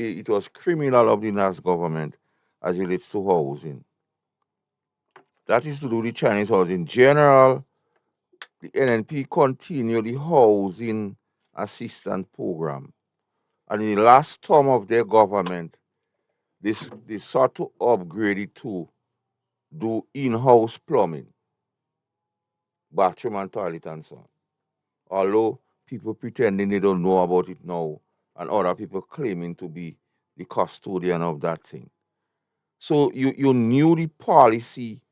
it was criminal of the last government as it relates to housing. That is to do with the Chinese housing. In general, the NNP continue the housing assistance program. And in the last term of their government, they sought to upgrade it to do in-house plumbing, bathroom and toilet and so on. Although people pretending they don't know about it now, and other people claiming to be the custodian of that thing. So you knew the policy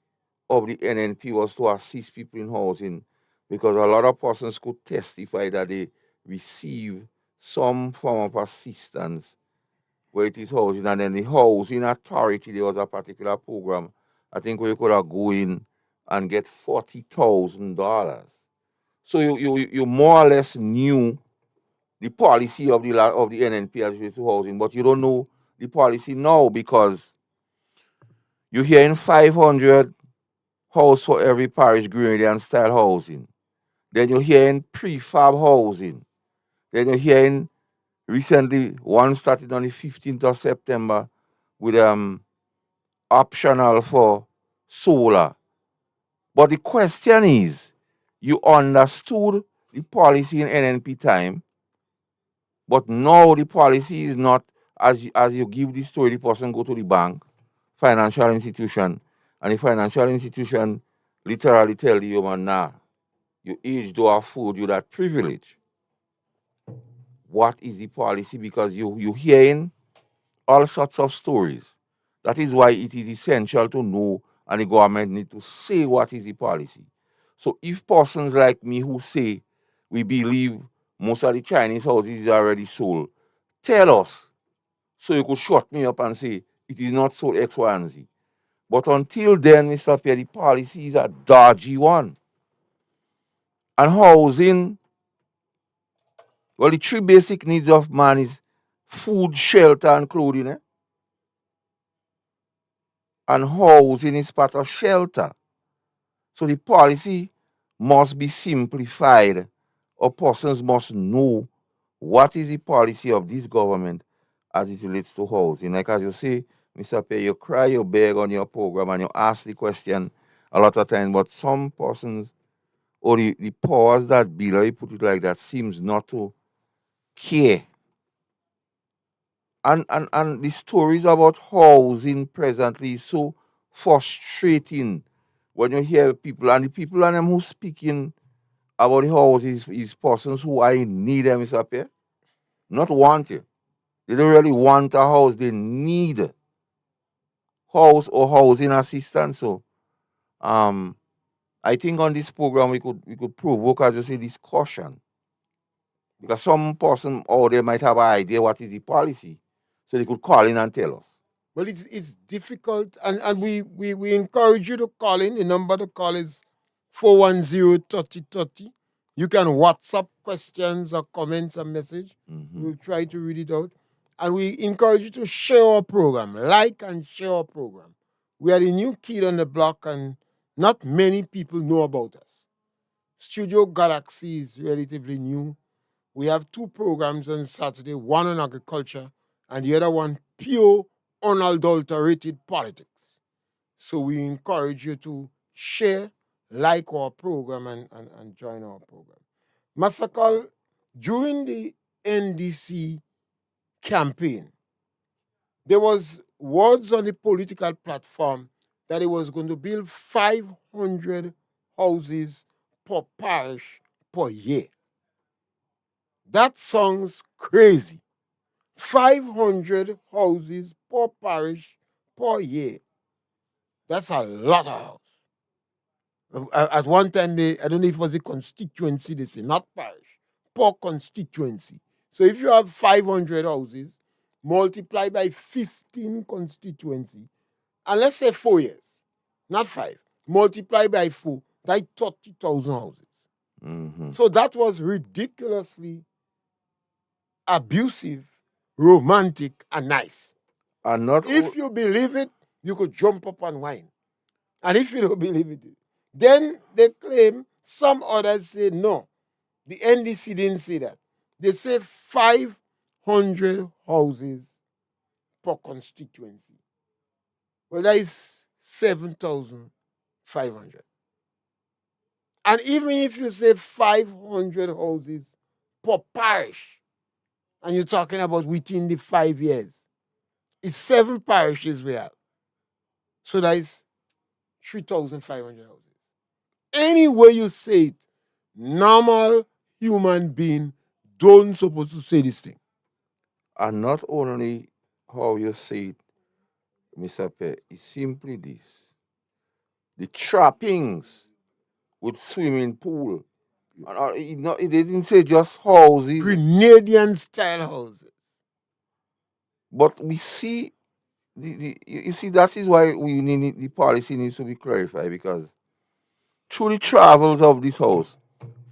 of the NNP was to assist people in housing because a lot of persons could testify that they receive some form of assistance where it is housing. And then the housing authority, there was a particular program, I think where you could have go in and get $40,000. So you more or less knew the policy of the NNP as relates to housing, but you don't know the policy now because you're hearing 500 house for every parish Grenadian style housing. Then you're hearing prefab housing. Then you're hearing recently one started on the 15th of September with optional for solar. But the question is, you understood the policy in NNP time, but now the policy is not as you give the story, the person go to the bank, financial institution, and the financial institution literally tell the human, nah, you age do afford you that privilege. What is the policy? Because you hearing all sorts of stories. That is why it is essential to know and the government need to say what is the policy. So if persons like me who say we believe most of the Chinese houses is already sold, tell us so you could shut me up and say it is not sold X, Y, and Z. But until then, Mr. Pierre, the policy is a dodgy one. And housing, well, the three basic needs of man is food, shelter, and clothing. And housing is part of shelter. So the policy must be simplified, or persons must know what is the policy of this government as it relates to housing. Like as you say, Mr. Pay, you cry, you beg on your program, and you ask the question a lot of times, but some persons or the powers that be, let me put it like that, seems not to care. And the stories about housing presently is so frustrating when you hear people, and the people and them who speaking about the houses is persons who I need them, Mr. Pierre, not want it. They don't really want a house, they need house or housing assistance. So um I think on this program we could provoke, as you say, discussion. Because some person or they might have an idea what is the policy. So they could call in and tell us. Well, it's difficult, and we encourage you to call in. The number to call is 410 3030. You can WhatsApp questions or comments and message. Hmm. We'll try to read it out. And we encourage you to share our program, like and share our program. We are the new kid on the block, and not many people know about us. Studio Galaxy is relatively new. We have two programs on Saturday, one on agriculture and the other one pure, unadulterated politics. So we encourage you to share, like our program, and join our program. Masakal, during the NDC campaign, there was words on the political platform that it was going to build 500 houses per parish per year. That sounds crazy. 500 houses per parish per year. That's a lot of houses. At one time, I don't know if it was a constituency, they say, not parish, per constituency. So if you have 500 houses, multiply by 15 constituency, and let's say 4 years, not five, multiply by four, that's 30,000 houses. Hmm. So that was ridiculously abusive, romantic, and nice. And not If you believe it, you could jump up and whine. And if you don't believe it, then they claim, some others say no. The NDC didn't say that. They say 500 houses per constituency. Well, that is 7,500. And even if you say 500 houses per parish, and you're talking about within the 5 years, it's 7 parishes we have. So that is 3,500 houses. Any way you say it, normal human being don't supposed to say this thing. And not only how you say it, Mr. Pierre, it's simply this. The trappings with swimming pool. And, it didn't say just houses, Grenadian style houses. but we see you see that is why we need the policy needs to be clarified because through the travels of this house,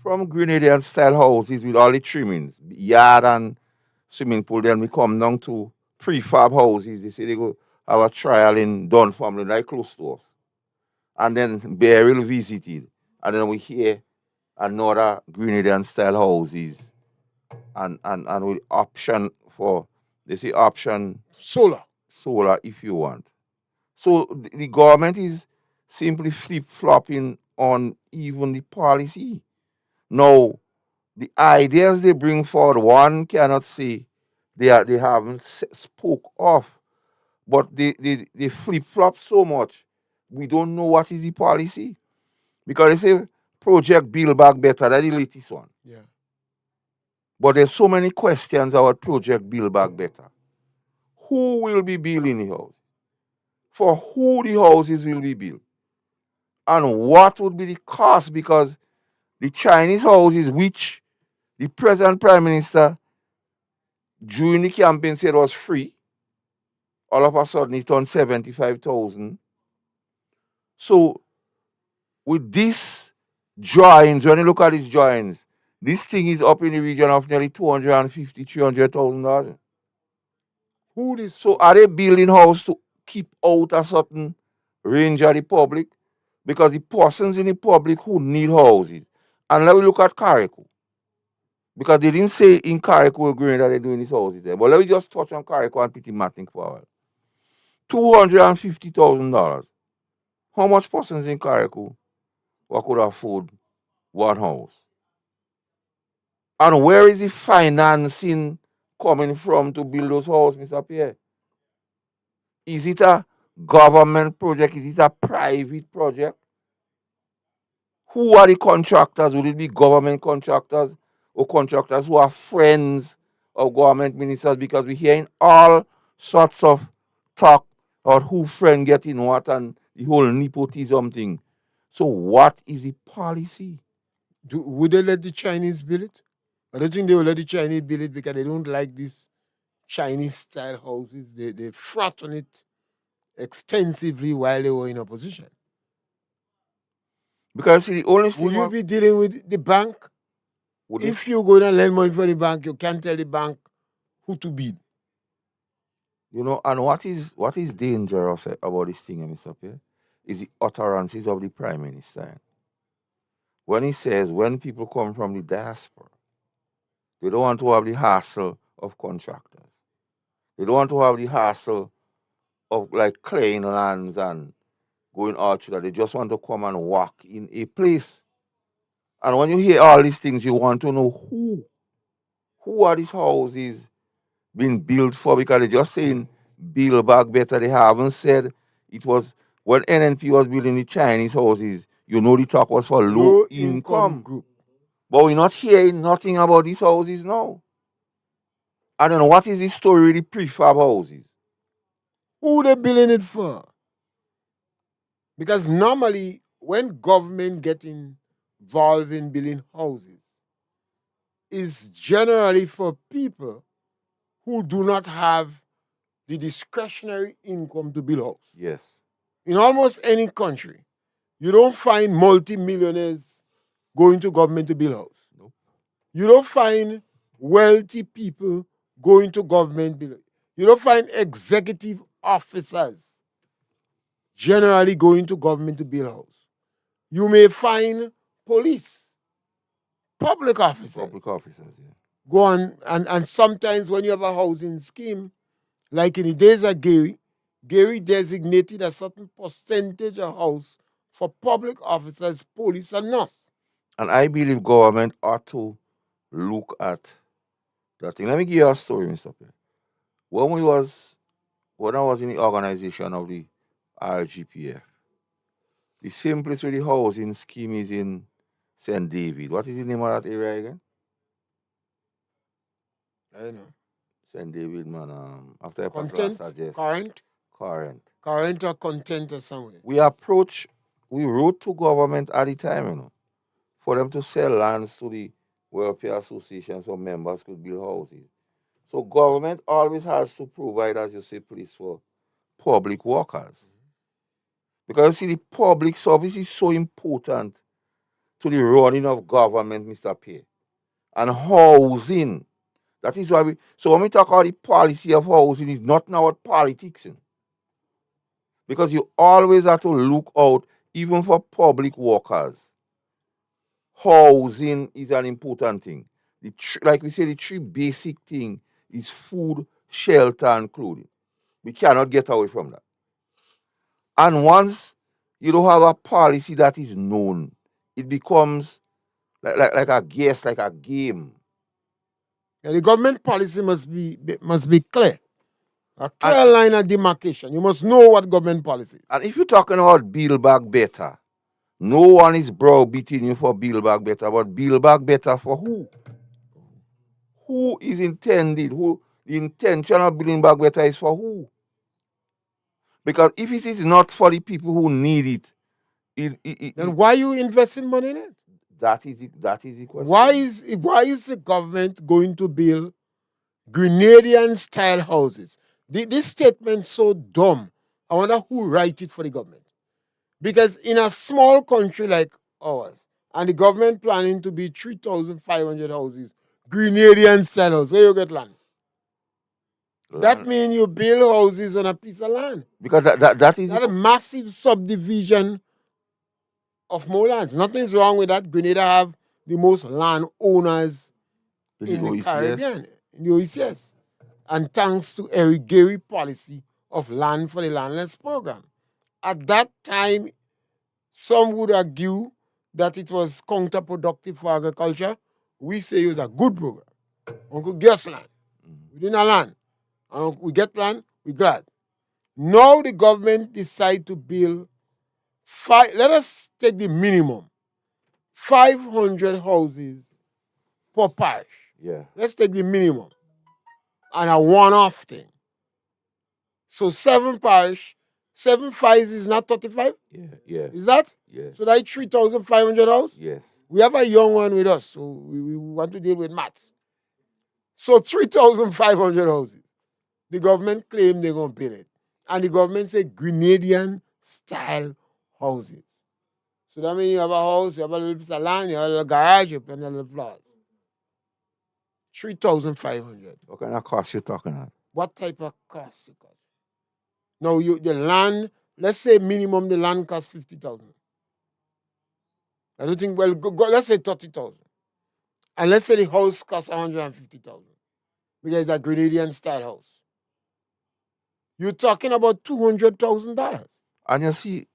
from Grenadian style houses with all the trimmings, yard and swimming pool, then we come down to prefab houses. They say they go have a trial in Dunfermline, like close to us. And then Beryl visited. And then we hear another Grenadian style houses and with option for they say option Solar. solar if you want. So the government is simply flip flopping on even the policy. Now, the ideas they bring forward, one cannot say they haven't spoke of, but they flip flop so much. We don't know what is the policy because they say project build back better. That's the latest one. Yeah. But there's so many questions about project build back better. Who will be building the house? For who the houses will be built? And what would be the cost? Because the Chinese houses, which the present Prime Minister during the campaign said was free, all of a sudden it turned 75,000. So with these drawings, when you look at these drawings, this thing is up in the region of nearly 250, $300,000. Who this? So are they building house to keep out a certain range of the public? Because the persons in the public who need houses. And let me look at Carrico. Because they didn't say in Carrico Green that they're doing these houses there. But let me just touch on Carrico and Petit Matic for a while. $250,000. How much persons in Carrico who could afford one house? And where is the financing coming from to build those houses, Mr. Pierre? Is it a government project? Is it a private project? Who are the contractors? Will it be government contractors or contractors who are friends of government ministers? Because we're hearing all sorts of talk about who friend getting what and the whole nepotism thing. So what is the policy? Would they let the Chinese build it? I don't think they will let the Chinese build it because they don't like these Chinese style houses. They fought on it extensively while they were in opposition. Because see, the only thing Will you be dealing with the bank? would If you go and lend money from the bank, you can't tell the bank who to bid. you know, and what is dangerous about this thing, Mr. Pierre, is the utterances of the Prime Minister. When he says when people come from the diaspora, they don't want to have the hassle of contractors. They don't want to have the hassle of like clearing lands and going out to that. They just want to come and work in a place. And when you hear all these things, you want to know who are these houses being built for? Because they're just saying build back better. They haven't said it was when NNP was building the Chinese houses, you know the talk was for low income group. But we're not hearing nothing about these houses now. I don't know what is the story with the prefab houses. Who they building it for? Because normally when government get involved in building houses, is generally for people who do not have the discretionary income to build house. Yes. In almost any country, you don't find multi-millionaires going to government to build house. Nope. You don't find wealthy people going to government build. You don't find executive officers generally going to government to build house. You may find police, public officers. Public officers, yeah. Go on, and sometimes when you have a housing scheme Like in the days of Gary designated a certain percentage of house for public officers, police, and nurse. And I believe government ought to look at that thing. Let me give you a story, Mr. Pierre. When we was when I was in the organization of the RGPF, the simplest way the housing scheme is in St. David. What is the name of that area again? I don't know. St. David, man. After I pass Content, suggest current, current. current or content or somewhere. We wrote to government at the time, for them to sell lands to the welfare association so members could build houses. So government always has to provide, as you say, place for public workers. Because you see, the public service is so important to the running of government, Mr. Pierre. And housing. That is why so when we talk about the policy of housing, it's not now about politics. Because you always have to look out, even for public workers. Housing is an important thing. Like we say, the three basic thing is food, shelter, and clothing. We cannot get away from that. And once you don't have a policy that is known, it becomes like a guess, like a game. Yeah, the government policy must be clear. A clear line of demarcation. You must know what government policy is. And if you're talking about build back better, no one is browbeating you for build back better, but build back better for who? Who is intended? Who the intention of building back better is for who? Because if it is not for the people who need then why you investing money in it? That is the question. Why is the government going to build Grenadian style houses? This statement so dumb. I wonder who write it for the government. Because in a small country like ours, and the government planning to build 3,500 houses, Grenadian style houses, where you get land? That means you build houses on a piece of land. Because that is a massive subdivision of more lands. Nothing's wrong with that. Grenada have the most land owners in the Caribbean, in the OECS. And thanks to Eric Gary policy of land for the landless program. At that time, some would argue that it was counterproductive for agriculture. We say it was a good program. Uncle get land. We didn't have land. And we get land, we glad. Now the government decide to build let us take the minimum, 500 houses per parish. Yeah. Let's take the minimum and a one-off thing. So 7 parish, 7 fives is not 35? Yeah. Is that? Yeah. So that's 3,500 houses? Yes. We have a young one with us, so we want to deal with maths. So 3,500 houses. The government claim they're going to build it. And the government say Grenadian style houses. So that means you have a house, you have a little piece of land, you have a little garage, you plant a little flowers. 3,500. What kind of cost you talking about? What type of cost you cost? Now the land, let's say minimum the land costs 50,000. I don't think, well, let's say 30,000. And let's say the house costs 150,000. Because it's a Grenadian style house. You're talking about $200,000. And you see,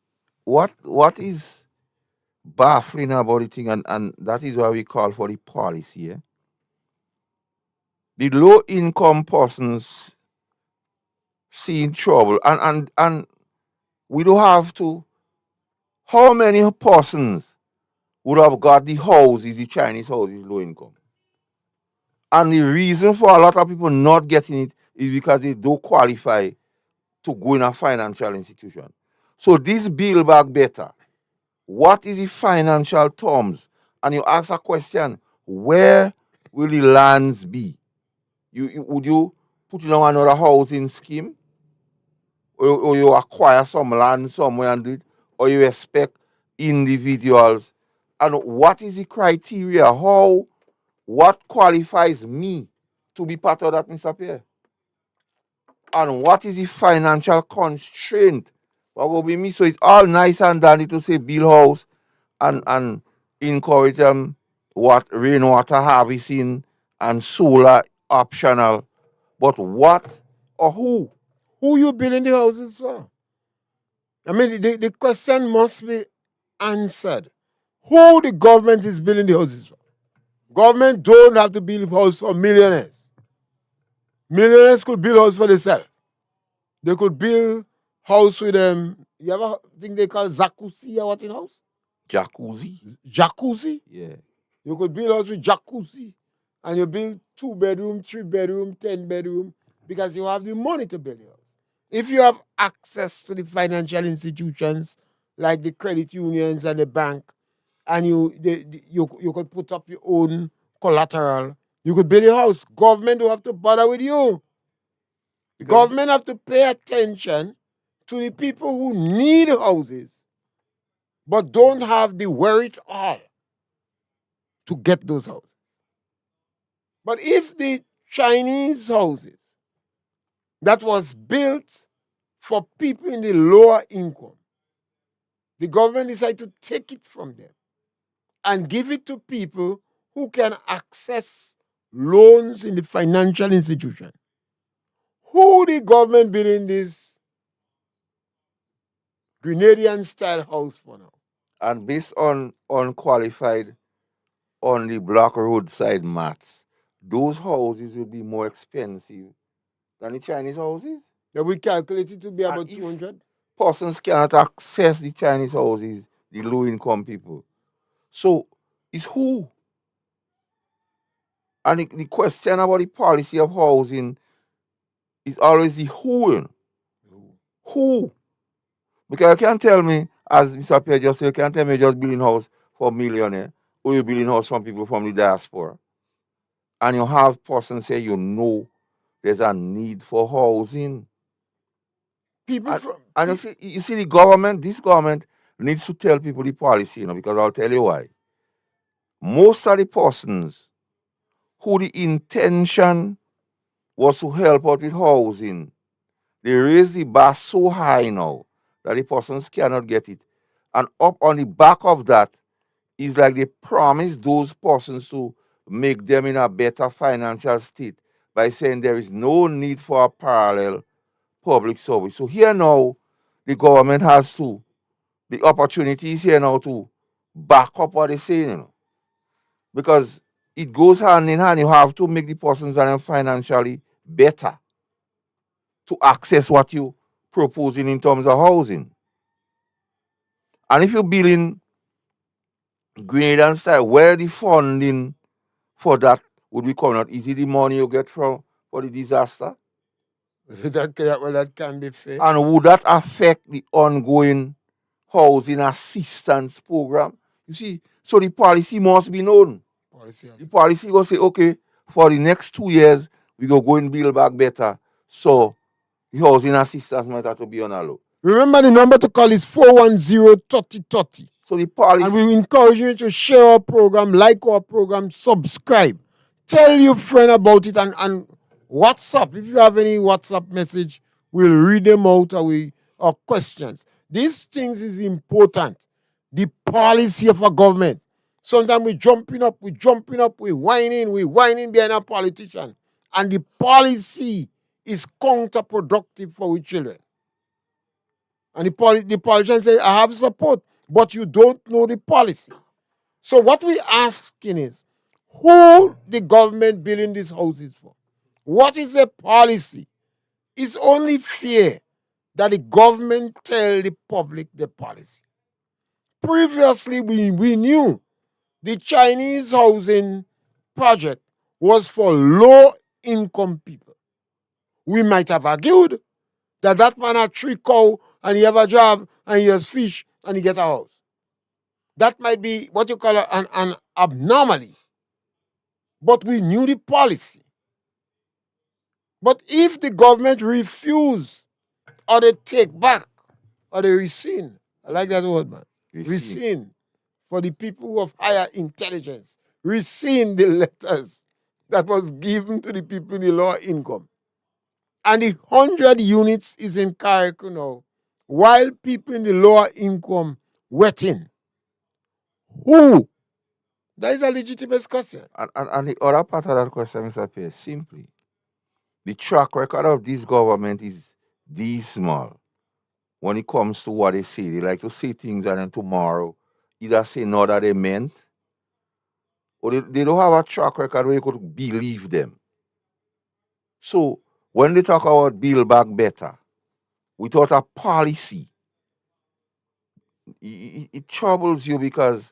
what is baffling about the thing, and that is why we call for the policy. Yeah? The low income persons see in trouble, and we don't have to. How many persons would have got the houses, the Chinese houses, low income? And the reason for a lot of people not getting it is because they don't qualify to go in a financial institution. So this build back better. What is the financial terms? And you ask a question, where will the lands be? Would you put it on another housing scheme? Or you acquire some land somewhere and do it? Or you expect individuals? And what is the criteria? What qualifies me to be part of that, Mr. Pierre? And what is the financial constraint? What will be me? So it's all nice and dandy to say build house and encourage what rainwater harvesting and solar optional. But what Or who? Who you building the houses for? I mean, the question must be answered. Who the government is building the houses for? Government don't have to build houses for millionaires. Millionaires could build houses for themselves. They could build house with them. You ever think they call jacuzzi or what in house? Jacuzzi? Jacuzzi? Yeah. You could build house with jacuzzi. And you build 2 bedroom, 3 bedroom, 10 bedroom, because you have the money to build it. If you have access to the financial institutions like the credit unions and the bank, and you could put up your own collateral, you could build a house. Government don't have to bother with you. Government have to pay attention to the people who need houses but don't have the wherewithal to get those houses. But if the Chinese houses that was built for people in the lower income, the government decided to take it from them and give it to people who can access loans in the financial institution. Who the government building this Grenadian style house for now? And based on unqualified on the block roadside mats, those houses will be more expensive than the Chinese houses. That we calculate it to be about if 200. Persons cannot access the Chinese houses, the low income people. So it's who? And the question about the policy of housing is always the who. Who? Because you can't tell me, as Mr. Pierre just said, you can't tell me you're just building house for millionaire or you're building house from people from the diaspora. And you have persons say there's a need for housing. People And you see the government, this government needs to tell people the policy, because I'll tell you why. Most of the persons who the intention was to help out with housing, they raise the bar so high now that the persons cannot get it. And up on the back of that is like they promise those persons to make them in a better financial state by saying there is no need for a parallel public service. So here now, the government has the opportunity is here now to back up what they say, because it goes hand in hand. You have to make the persons that are financially better to access what you proposing in terms of housing. And if you're building Grenada style, where the funding for that would be coming out? Is it the money you get for the disaster? that can be fair. And would that affect the ongoing housing assistance program? You see, so the policy must be known. The policy will say, okay, for the next 2 years, we go and build back better. So the housing assistance might have to be on a low. Remember the number to call is 410-3030. So the policy. And we encourage you to share our program, like our program, subscribe. Tell your friend about it and WhatsApp. If you have any WhatsApp message, we'll read them out or questions. These things is important. The policy of a government. Sometimes we're jumping up, we're whining behind a politician. And the policy is counterproductive for our children. And the politician says, I have support, but you don't know the policy. So what we're asking is, who the government building these houses for? What is the policy? It's only fair that the government tell the public the policy. Previously, we knew the Chinese housing project was for low-income people. We might have argued that man had 3 cows and he have a job and he has fish and he get a house. That might be what you call an abnormality. But we knew the policy. But if the government refuse or they take back or they rescind, I like that word, man. Rescind for the people of higher intelligence. Rescind the letters that was given to the people in the lower income. And the 100 units is in Carriacou now, while people in the lower income waiting. Who? That is a legitimate question. And the other part of that question, Mr. Pierre, simply, The track record of this government is dismal when it comes to what they say. They like to say things and then tomorrow either say no that they meant, or they don't have a track record where you could believe them. So when they talk about build back better, without a policy, it troubles you because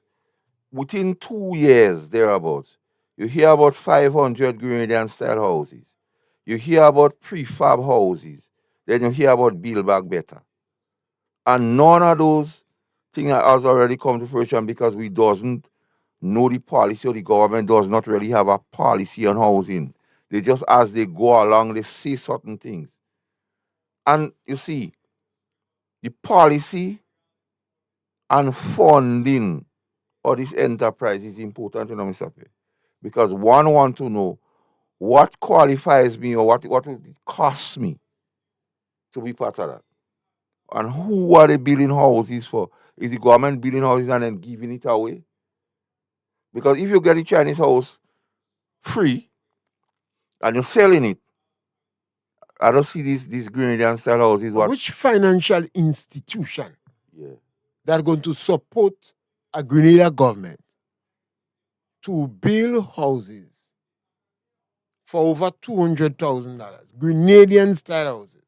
within 2 years thereabouts, you hear about 500 Grenadian style houses. You hear about prefab houses. Then you hear about build back better. And none of those things has already come to fruition because we doesn't know the policy, or the government does not really have a policy on housing. They just, as they go along, they say certain things. And you see, the policy and funding of this enterprise is important, Mr. P. Because one want to know what qualifies me, or what will it cost me to be part of that. And who are they building houses for? Is the government building houses and then giving it away? Because if you get a Chinese house free and you're selling it, I don't see these Grenadian style houses. Which financial institution Yeah. that are going to support a Grenada government to build houses for over $200,000, Grenadian style houses,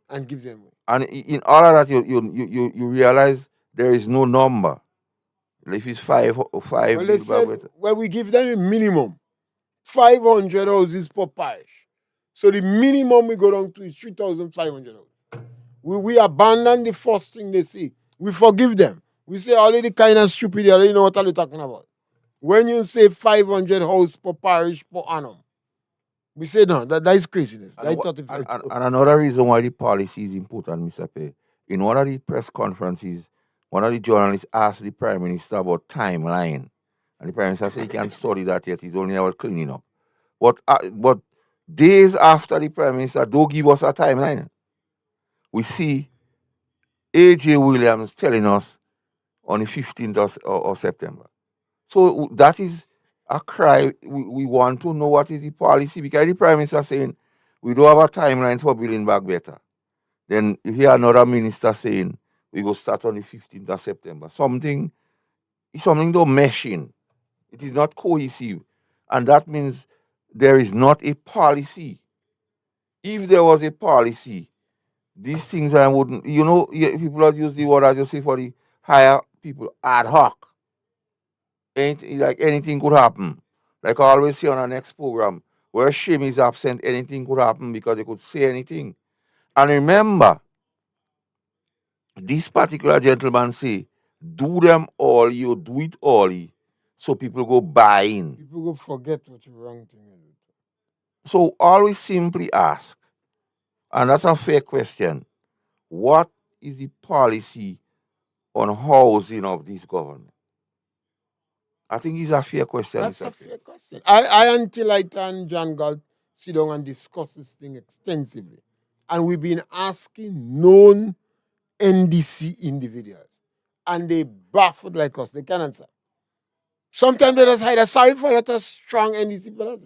and give them away? And in all of that, you realize there is no number. If it's five, Well, they said, well, we give them a minimum 500 houses per parish. So the minimum we go down to is 3,500 houses. We abandon the first thing they see. We forgive them. We say already kind of stupid, they already know what they're talking about. When you say 500 houses per parish per annum, we say no, that is craziness. And another reason why the policy is important, Mr. P. In one of the press conferences, one of the journalists asked the Prime Minister about timeline. And the Prime Minister said he can't study that yet, he's only about cleaning up. But days after the Prime Minister don't give us a timeline, we see A.J. Williams telling us on the 15th of September. So that is a cry. We want to know what is the policy, because the Prime Minister saying we don't have a timeline for building back better. Then you hear another minister saying we go start on the 15th of September. Something don't mesh in. It is not cohesive. And that means there is not a policy. If there was a policy, these things I wouldn't, people have used the word, I just say, for the higher people, ad hoc. Anything could happen. Like I always say on our next program, where shame is absent, anything could happen because they could say anything. And remember, this particular gentleman say, do them all, you do it all, so people go buy in. People go forget what you're wrong thing is. So always simply ask, and that's a fair question, what is the policy on housing of this government? I think it's a fair question. That's a fair question. I until I and John Galt sit down and discuss this thing extensively. And we've been asking known NDC individuals. And they baffled like us. They can't answer. Sometimes they just hide. I'm sorry for that strong NDC fellas.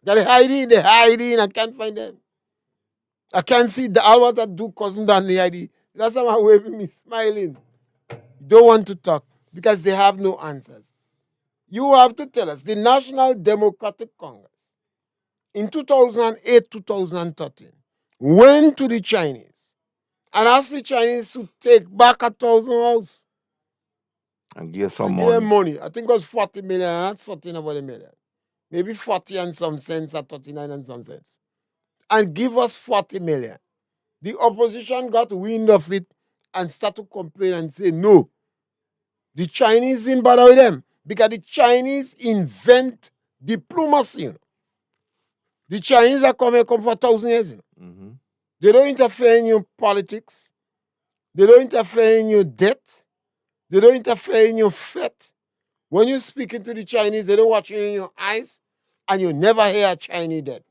They're hiding, I can't find them. I can't see all what I do cousin down the ID. That's how I'm waving me, smiling. Don't want to talk because they have no answers. You have to tell us, the National Democratic Congress in 2008, 2013 went to the Chinese and asked the Chinese to take back 1,000 houses. And give some money. Give them money. I think it was 40 million, not something about a million. Maybe 40 and some cents or 39 and some cents. And give us 40 million. The opposition got wind of it and started to complain and say, no, the Chinese didn't bother with them because the Chinese invent diplomacy. The Chinese are come for 1,000 years. Mm-hmm. They don't interfere in your politics. They don't interfere in your debt. They don't interfere in your faith. When you're speaking to the Chinese, they don't watch you in your eyes, and you never hear a Chinese dead.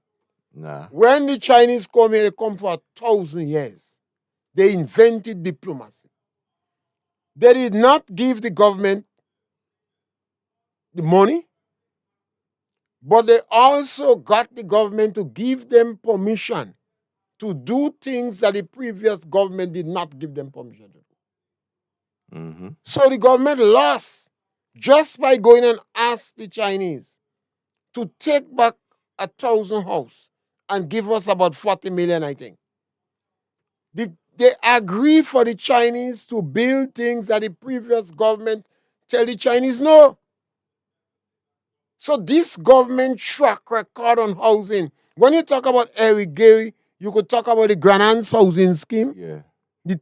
Nah. When the Chinese come here, they come for 1,000 years. They invented diplomacy. They did not give the government the money. But they also got the government to give them permission to do things that the previous government did not give them permission to do. Mm-hmm. So the government lost just by going and ask the Chinese to take back 1,000 houses and give us about 40 million, I think. They agree for the Chinese to build things that the previous government tell the Chinese no. So this government track record on housing, when you talk about Eric Gary, you could talk about the Grenada housing scheme, Yeah. the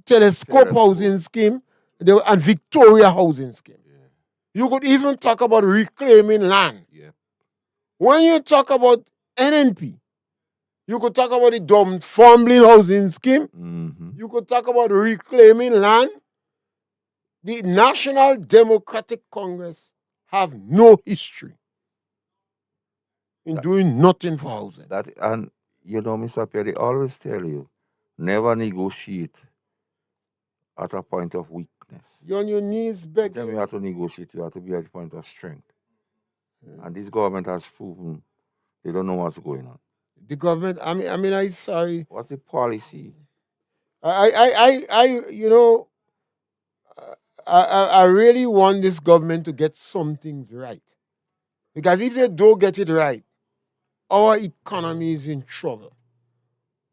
telescope housing scheme, and Victoria housing scheme. Yeah. You could even talk about reclaiming land. Yeah. When you talk about NNP, you could talk about the Dunfermline housing scheme. Mm-hmm. You could talk about reclaiming land. The National Democratic Congress have no history in doing nothing for housing. And you know, Mr. Pierre, they always tell you, never negotiate at a point of weakness. You're on your knees begging. Then you have to negotiate, you have to be at a point of strength. And this government has proven they don't know what's going on. The government, I'm sorry. What's the policy? I really want this government to get some things right. Because if they don't get it right, our economy is in trouble.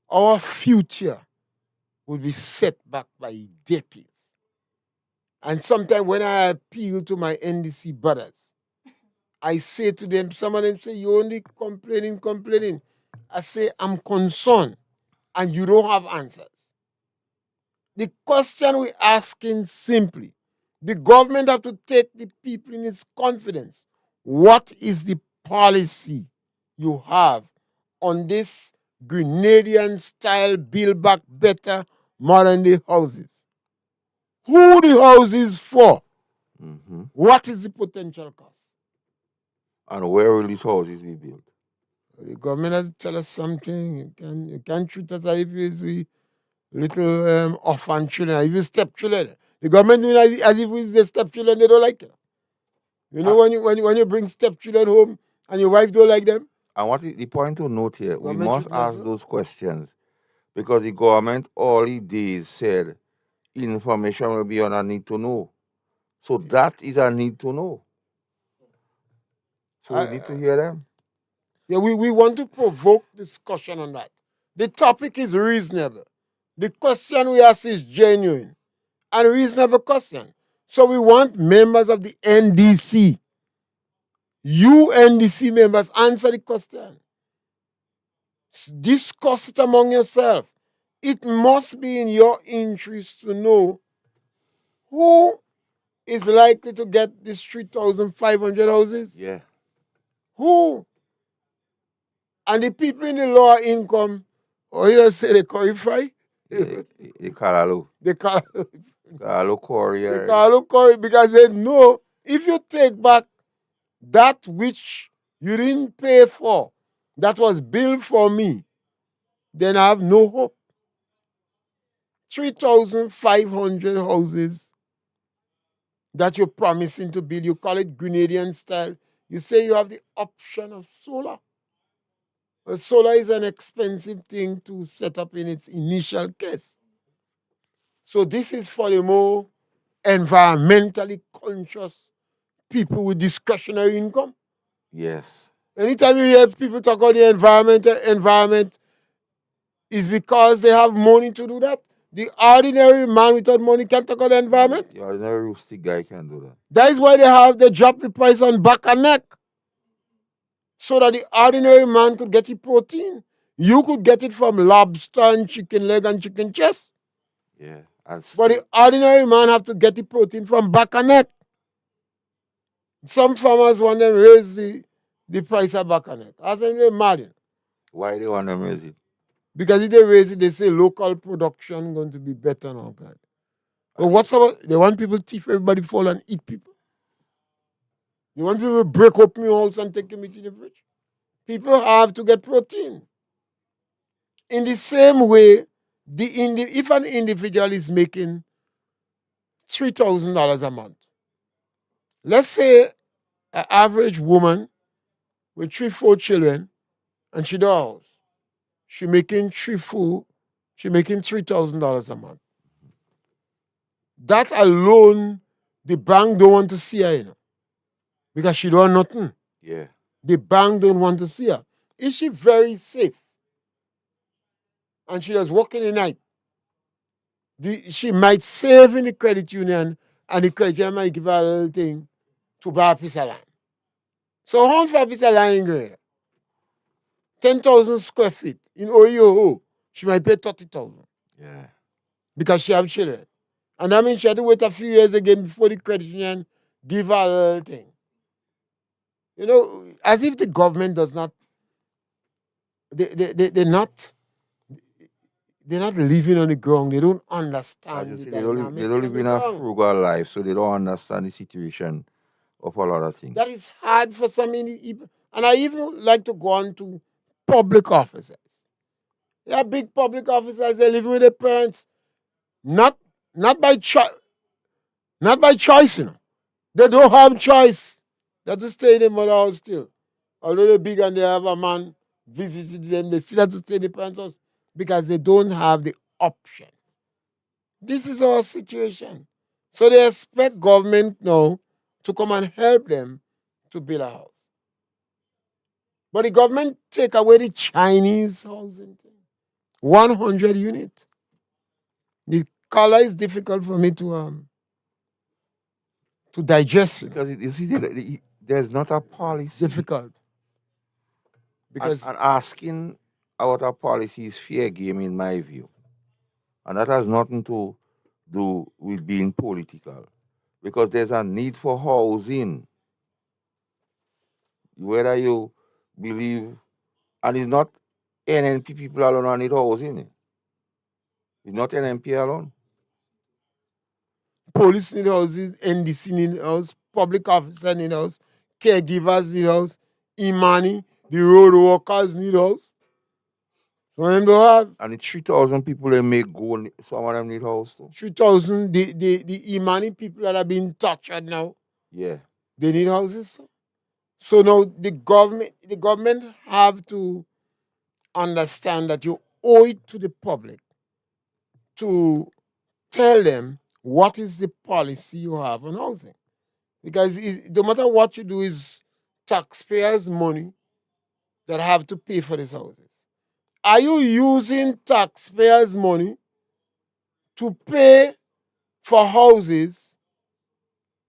Our future will be set back by decades. And sometimes when I appeal to my NDC brothers, I say to them, some of them say, you're only complaining. I say, I'm concerned, and you don't have answers. The question we're asking simply, the government have to take the people in its confidence. What is the policy you have on this Grenadian style build back better modern day houses? Who the house is for? Mm-hmm. What is the potential cost? And where will these houses be built? The government has to tell us something. You can't treat us as if it's little orphan children, as if it's stepchildren. The government doing as if it's the stepchildren, they don't like it. You know, when you bring stepchildren home and your wife don't like them? And what is the point to note here? We Government must should ask listen. those questions because the government all the days said information will be on a need to know. So that is a need to know. So we need to hear them. Yeah, we want to provoke discussion on that. The topic is reasonable. The question we ask is genuine and reasonable question. So we want members of the NDC, you NDC members, answer the question. Discuss it among yourself. It must be in your interest to know who is likely to get these 3,500 houses. Yeah. Who? And the people in the lower income, or you just say they qualify? The Kalalo. They call Kalalo Courier. They call Corey because they know if you take back that which you didn't pay for, that was billed for me, then I have no hope. 3,500 houses that you're promising to build, you call it Grenadian style. You say you have the option of solar. Well, solar is an expensive thing to set up in its initial case. So this is for the more environmentally conscious people with discretionary income. Yes. Anytime you hear people talk about the environment is because they have money to do that. The ordinary man without money can't talk about the environment. The ordinary rustic guy can do that. That is why they drop the price on back and neck. So that the ordinary man could get the protein. You could get it from lobster and chicken leg and chicken chest. Yeah. But the ordinary man have to get the protein from back and neck. Some farmers want them raise the price of back and neck. Ask them they're mad. Why they want them raise it? Because if they raise it, they say local production going to be better now, God. But what's about they want people to thief everybody fall and eat people? They want people to break up your house and take your meat in the fridge. People have to get protein. In the same way, if an individual is making $3,000 a month, let's say an average woman with 3-4 children, and she do a house. She making $3,000 a month. That alone, the bank don't want to see her, because she don't nothing. Yeah. The bank don't want to see her. Is she very safe? And she does work in the night. She might save in the credit union, and the credit union might give her a little thing to buy a piece of land. So how much for a piece of land in Grenada? 10,000 square feet in OEO. She might pay 30,000. Yeah. Because she have children. And that means she had to wait a few years again before the credit union give her a little thing. As if the government does not, they're not living on the ground. They don't understand the They dynamics don't on live the in a ground. frugal life, so they don't understand the situation of a lot of things. That is hard for some people. And I even like to go on to public officers. There are big public officers, they're living with their parents, not by choice, They don't have choice. They have to stay in the mother house still. Although they're big and they have a man visiting them, they still have to stay in the parents' house because they don't have the option. This is our situation. So they expect government now to come and help them to build a house. But the government take away the Chinese housing thing. 100 units. The color is difficult for me to digest. Because you see, there's not a policy. Difficult. Because and asking about a policy is fair game in my view. And that has nothing to do with being political. Because there's a need for housing. Whether you believe, and it's not NNP people alone who need housing. It's not NNP alone. police need houses, NDC need house, public officer need house, caregivers need house, Imani, the road workers need house. Some of them don't have. And the 3,000 people they make go, some of them need house too. 3,000, the Imani people that are being tortured now, Yeah. they need houses. So now the government have to understand that you owe it to the public to tell them what is the policy you have on housing. Because no matter what you do, is taxpayers' money that have to pay for these houses. Are you using taxpayers' money to pay for houses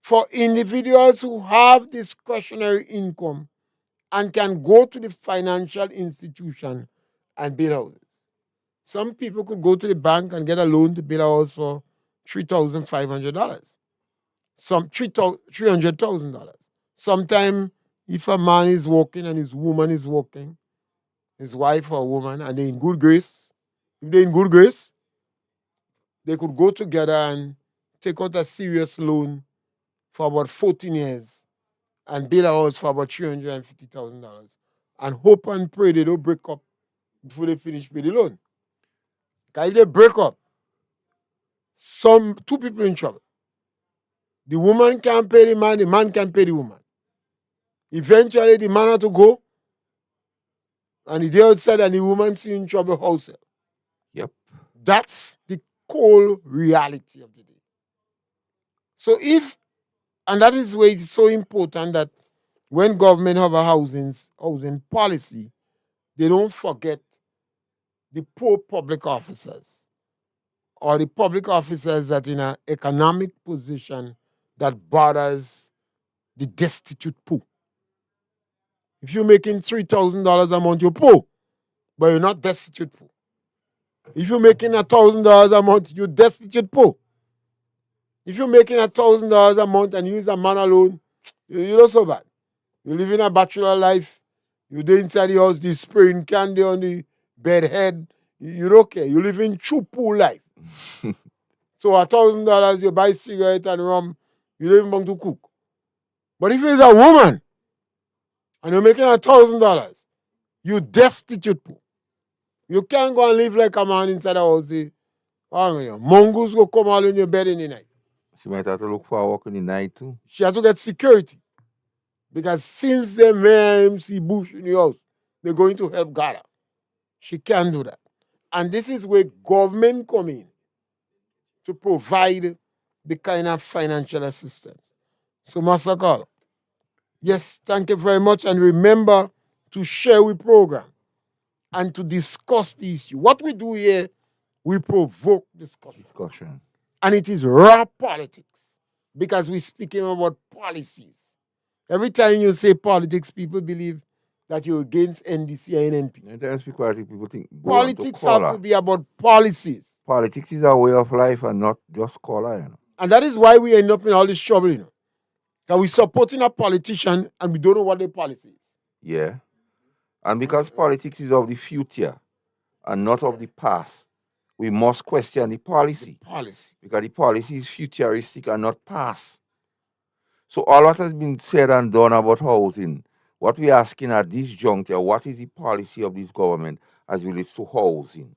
for individuals who have discretionary income and can go to the financial institution and build houses? Some people could go to the bank and get a loan to build a house for $3,500. Some $300,000. Sometimes, if a man is working and his woman is working, his wife or woman, and they're in good grace, if they're in good grace, they could go together and take out a serious loan for about 14 years and build a house for about $350,000 and hope and pray they don't break up before they finish paying the loan. Because if they break up, two people in trouble. The woman can't pay the man can't pay the woman. Eventually, the man had to go, and the day outside, and the woman's in trouble herself. Yep. That's the cold reality of the day. So and that is why it's so important that when government have a housing policy, they don't forget the poor public officers or the public officers that in an economic position that bothers the destitute poor. If you're making $3,000 a month, you're poor, but you're not destitute poor. If you're making $1,000 a month, you're destitute poor. If you're making $1,000 a month and you use a man alone, you're not so bad. You live in a bachelor life. You're there inside the house, the spraying candy on the bed head. You're okay. You live in true poor life. So $1,000, you buy cigarette and rum. You don't even want to cook. But if you're a woman and you're making $1,000, you're destitute poor. You can't go and live like a man inside the house. Mongoose go come all in your bed in the night. She might have to look for a work in the night too. She has to get security. Because since the Mayor MC Bush in the house, they're going to help Ghana. She can't do that. And this is where government come in to provide the kind of financial assistance. So, Master Carl, yes, thank you very much. And remember to share the program and to discuss the issue. What we do here, we provoke discussion. And it is raw politics because we're speaking about policies. Every time you say politics, people believe that you're against NDC and NNP. Sometimes people think Politics have to be about policies. Politics is a way of life and not just color, you know. And that is why we end up in all this trouble, you know. That we're supporting a politician and we don't know what their policy is. Yeah. And because politics is of the future and not of the past, we must question the policy. Because the policy is futuristic and not past. So all what has been said and done about housing, what we're asking at this juncture, what is the policy of this government as relates to housing?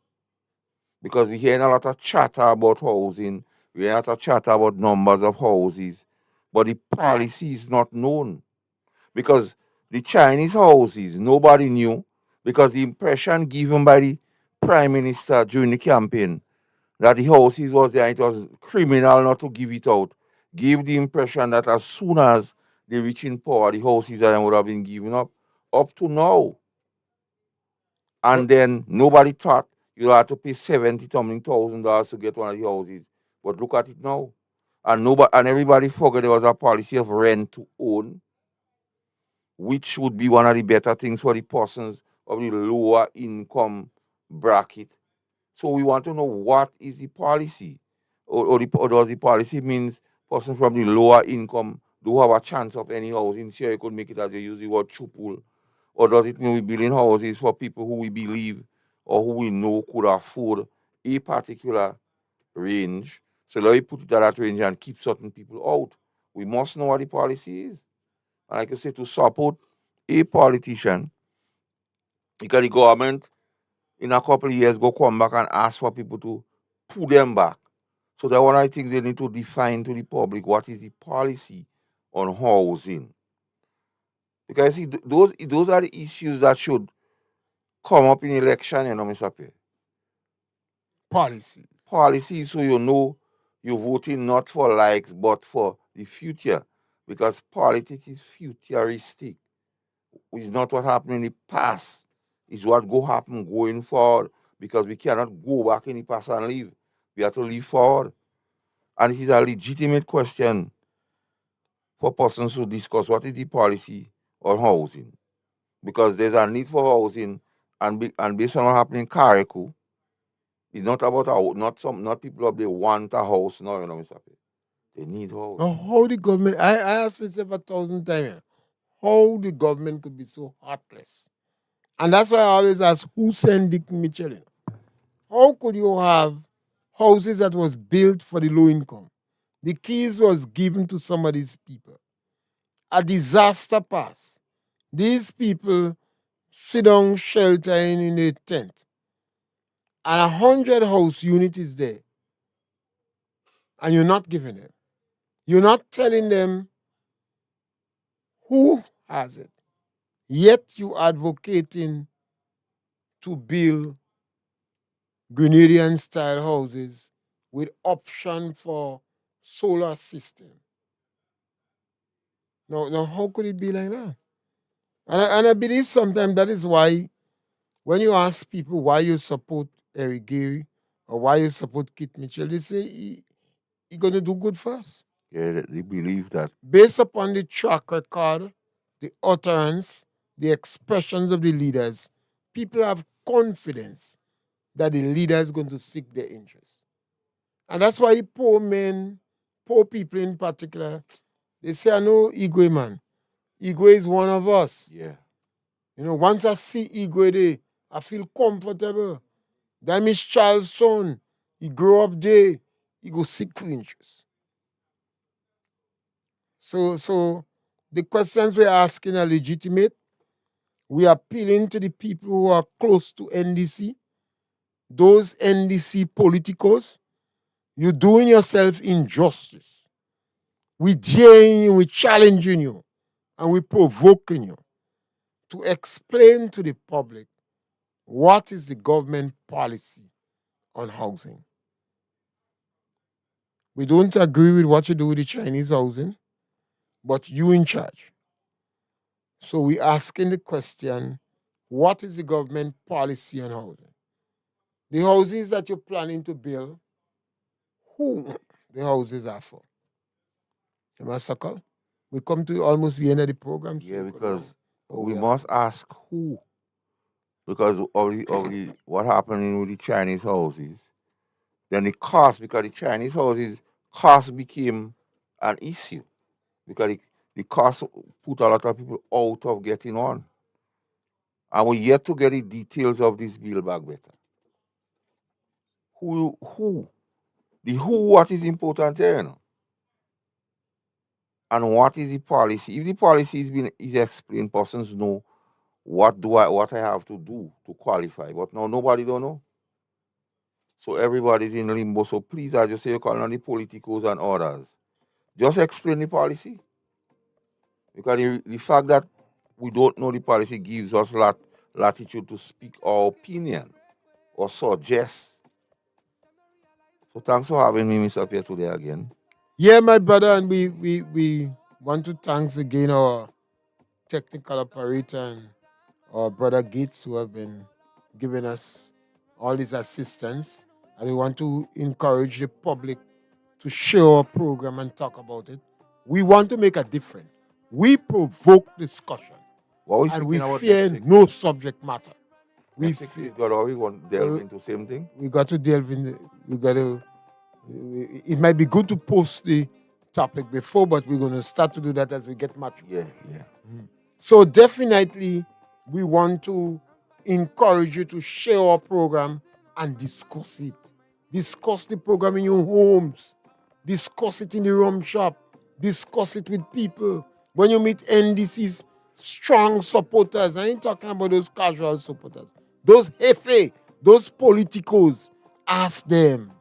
Because we're hearing a lot of chatter about housing, we're hearing a lot of chatter about numbers of houses, but the policy is not known. Because the Chinese houses, nobody knew, because the impression given by the Prime Minister during the campaign that the houses was there, it was criminal not to give it out, gave the impression that as soon as they reach in power, the houses would have been given up to now. And then nobody thought you had to pay $70,000 to get one of the houses. But look at it now. And everybody forgot there was a policy of rent to own, which would be one of the better things for the persons of the lower income bracket. So we want to know what is the policy, or does the policy means person from the lower income do have a chance of any housing? Sure, you could make it as you use the word chupul, or does it mean we building houses for people who we believe or who we know could afford a particular range? So let me put it at that range and keep certain people out. We must know what the policy is. And like I say, to support a politician, because the government in a couple of years go come back and ask for people to pull them back. So that one of the things they need to define to the public what is the policy on housing. Because see, those are the issues that should come up in election, you know, Mr. Pierre. Policy, so you know you're voting not for likes but for the future. Because politics is futuristic. It's not what happened in the past. It's what go happen going forward. Because we cannot go back in the past and live. We have to live forward. And it is a legitimate question for persons to discuss what is the policy on housing. Because there's a need for housing, and based on what happened in Carriacou, it's not about not people up there want a house, no, you know, Mr. P. They need house. How the government, I asked myself 1,000 times, how the government could be so heartless. And that's why I always ask, who sent Dick Mitchell in? How could you have houses that was built for the low income? The keys was given to some of these people. A disaster pass. These people sit down sheltering in a tent. And 100 house unit is there. And you're not giving them. You're not telling them who has it. Yet you advocating to build Grenadian style houses with option for solar system. Now how could it be like that? And I believe sometimes that is why when you ask people why you support Eric Gary or why you support Kit Mitchell, they say he's going to do good for us. Yeah, they believe that. Based upon the track record, the utterance, the expressions of the leaders, people have confidence that the leader is going to seek their interests. And that's why the poor men, poor people in particular, they say, I know Igwe, man. Igwe is one of us. Yeah. You know, once I see Igwe there, I feel comfortable. That Miss Charles' son, he grew up there, he go seek for interest. So the questions we're asking are legitimate. We are appealing to the people who are close to NDC, those NDC politicos. You're doing yourself injustice. We're daring you, we're challenging you. and we're provoking you to explain to the public what is the government policy on housing. We don't agree with what you do with the Chinese housing, but you in charge. So we're asking the question, what is the government policy on housing? The houses that you're planning to build, who the houses are for? Circle? We come to almost the end of the program. Yeah, because we must ask who. Because of the what happened with the Chinese houses, then the cost, because the Chinese houses cost became an issue. Because the cost put a lot of people out of getting on. And we're yet to get the details of this bill back better. Who? The who, what is important here, you know? And what is the policy? If the policy is explained, persons know what I have to do to qualify. But now nobody don't know. So everybody's in limbo. So please, as you say, you're calling on the politicos and others. Just explain the policy. Because the fact that we don't know the policy gives us latitude to speak our opinion or suggest. So thanks for having me, Mr. Pierre, today again. Yeah, my brother, and we want to thanks again our technical operator and our brother Gates, who have been giving us all this assistance. And we want to encourage the public to share our program and talk about it. We want to make a difference. We provoke discussion. And we fear no subject matter. We want to delve into the same thing. We got to delve in. It might be good to post the topic before, but we're going to start to do that as we get much. Yeah. So definitely, we want to encourage you to share our program and discuss it. Discuss the program in your homes. Discuss it in the rum shop. Discuss it with people. When you meet NDC's strong supporters, I ain't talking about those casual supporters. Those jefe, those politicos, ask them,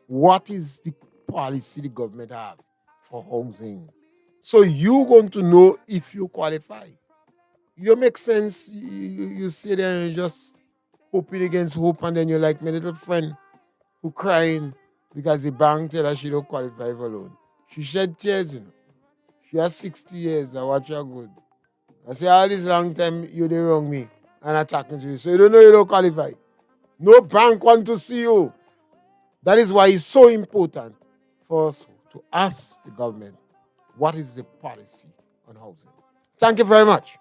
what is the policy the government have for housing? So you're going to know if you qualify. You make sense. You sit there and just hoping against hope, and then you're like my little friend who crying because the bank tell her she don't qualify for loan. She shed tears, you know. She has 60 years. I watch her good. I say, all this long time, you did wrong me and attacking to you. So you don't know you don't qualify. No bank want to see you. That is why it's so important for us to ask the government, what is the policy on housing? Thank you very much.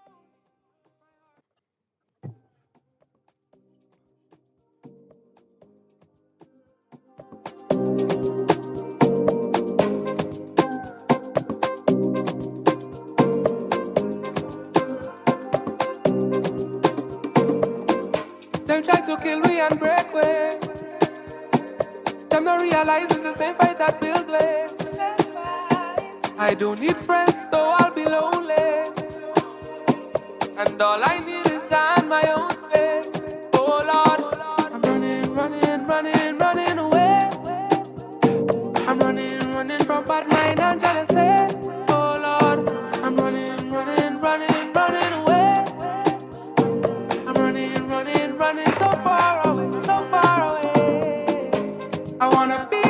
Them try to kill we and break way. Them not realize it's the same fight that build way. I don't need friends, though I'll be lonely. And all I need is shine my own space. Oh Lord, I'm running away. I'm running from bad mind and jealousy. Oh Lord, I'm running away. I'm running so far away. I wanna be